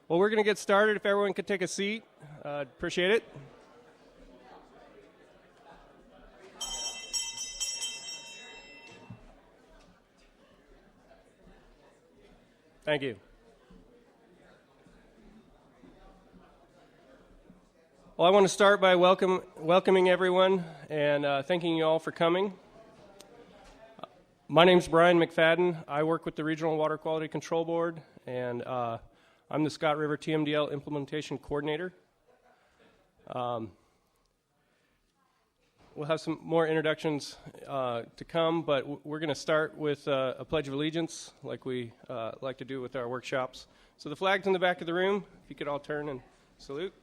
Well, we're going to get started. If everyone could take a seat, appreciate it. Thank you. Well, I want to start by welcoming everyone and thanking you all for coming. My name's Bryan McFadin. I work with the Regional Water Quality Control Board, and I'm the Scott River TMDL Implementation Coordinator. We'll have some more introductions to come, but we're going to start with a Pledge of Allegiance, like we like to do with our workshops. So the flag's in the back of the room. If you could all turn and salute.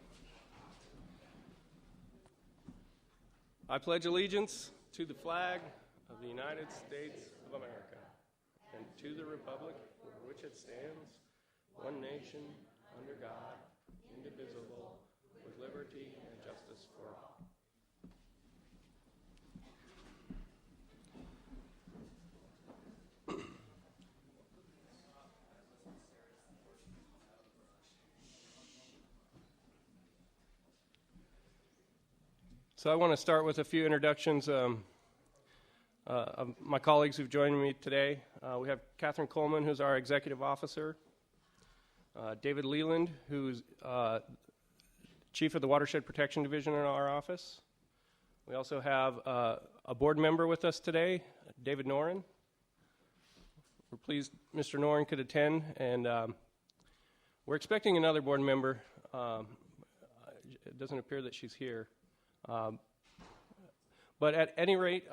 I pledge allegiance to the flag of the United States of America and to the republic for which it stands, one nation, under God, indivisible, with liberty and justice for all. So I want to start with a few introductions of my colleagues who've joined me today. We have Catherine Coleman, who's our Executive Officer. David Leland, who's Chief of the Watershed Protection Division in our office. We also have a board member with us today, David Noren. We're pleased Mr. Noren could attend, and we're expecting another board member. It doesn't appear that she's here. But at any rate,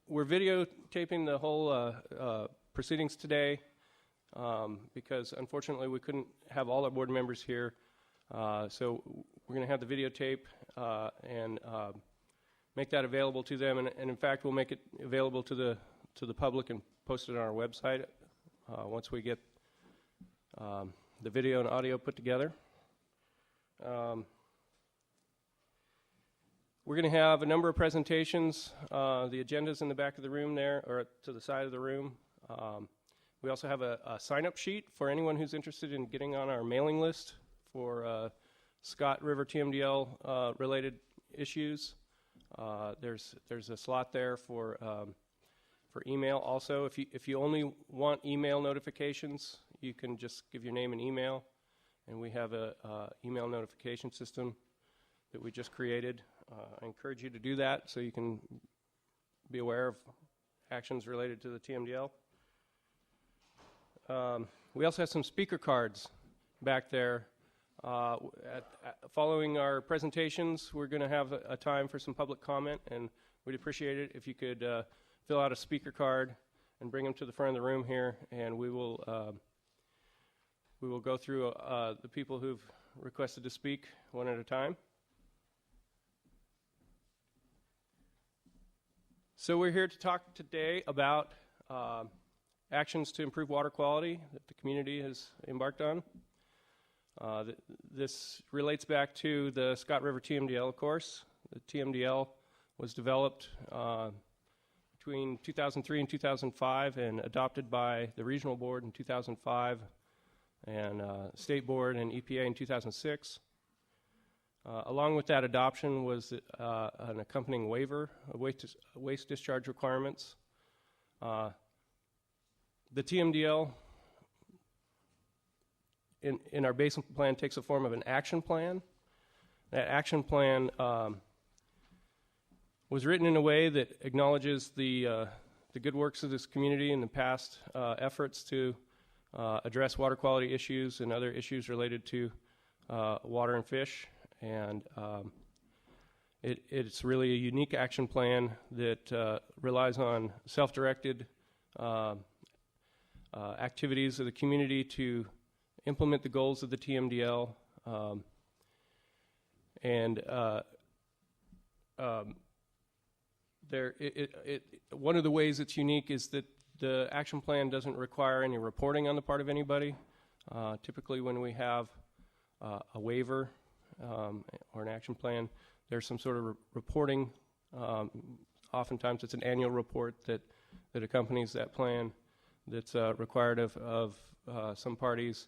we're videotaping the whole proceedings today because unfortunately we couldn't have all our board members here. So we're going to have the videotape and make that available to them. And in fact, we'll make it available to the public and post it on our website once we get the video and audio put together. We're going to have a number of presentations. The agenda's in the back of the room there, or to the side of the room. We also have a sign-up sheet for anyone who's interested in getting on our mailing list for Scott River TMDL related issues. There's a slot there for email. Also, if you only want email notifications, you can just give your name and email, and we have a email notification system that we just created. I encourage you to do that so you can be aware of actions related to the TMDL. We also have some speaker cards back there. Following our presentations, we're going to have a time for some public comment, and we'd appreciate it if you could fill out a speaker card and bring them to the front of the room here, and we will go through the people who've requested to speak one at a time. So we're here to talk today about actions to improve water quality that the community has embarked on. This relates back to the Scott River TMDL, of course. The TMDL was developed between 2003 and 2005 and adopted by the Regional Board in 2005 and State Board and EPA in 2006. Along with that adoption was an accompanying waiver of waste discharge requirements. The TMDL in our basin plan takes the form of an action plan. That action plan was written in a way that acknowledges the good works of this community and the past efforts to address water quality issues and other issues related to water and fish. And it's really a unique action plan that relies on self-directed activities of the community to implement the goals of the TMDL. One of the ways it's unique is that the action plan doesn't require any reporting on the part of anybody. Typically when we have a waiver or an action plan, there's some sort of reporting. Oftentimes it's an annual report that accompanies that plan that's required of some parties.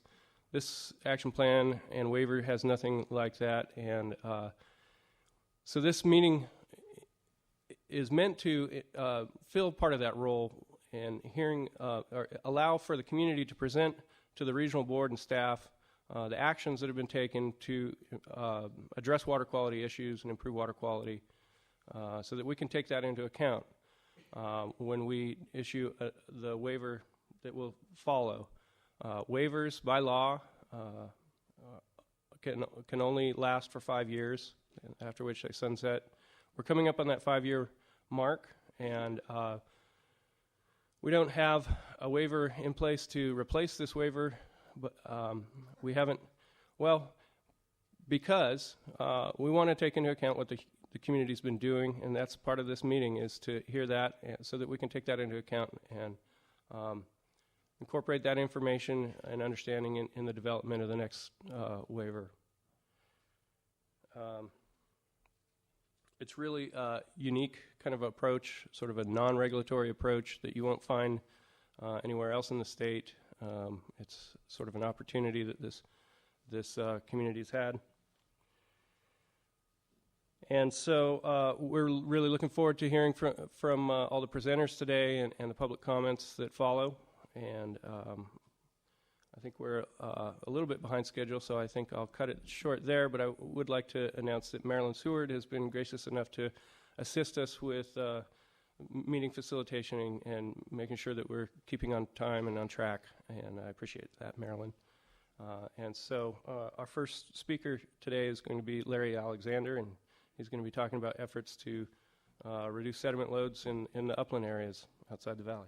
This action plan and waiver has nothing like that, and so this meeting is meant to fill part of that role and or allow for the community to present to the regional board and staff the actions that have been taken to address water quality issues and improve water quality, so that we can take that into account when we issue the waiver that will follow. Waivers by law can only last for 5 years, after which they sunset. We're coming up on that 5-year mark, and we don't have a waiver in place to replace this waiver, but we haven't, well, because we want to take into account what the community's been doing, and that's part of this meeting, is to hear that so that we can take that into account and incorporate that information and understanding in the development of the next waiver. It's really a unique kind of approach, sort of a non-regulatory approach that you won't find anywhere else in the state. It's sort of an opportunity that this community's had. And so we're really looking forward to hearing from all the presenters today and the public comments that follow. And I think we're a little bit behind schedule, so I think I'll cut it short there. But I would like to announce that Marilyn Seward has been gracious enough to assist us with meeting facilitation and making sure that we're keeping on time and on track. And I appreciate that, Marilyn. And so our first speaker today is going to be Larry Alexander, and he's going to be talking about efforts to reduce sediment loads in the upland areas outside the valley.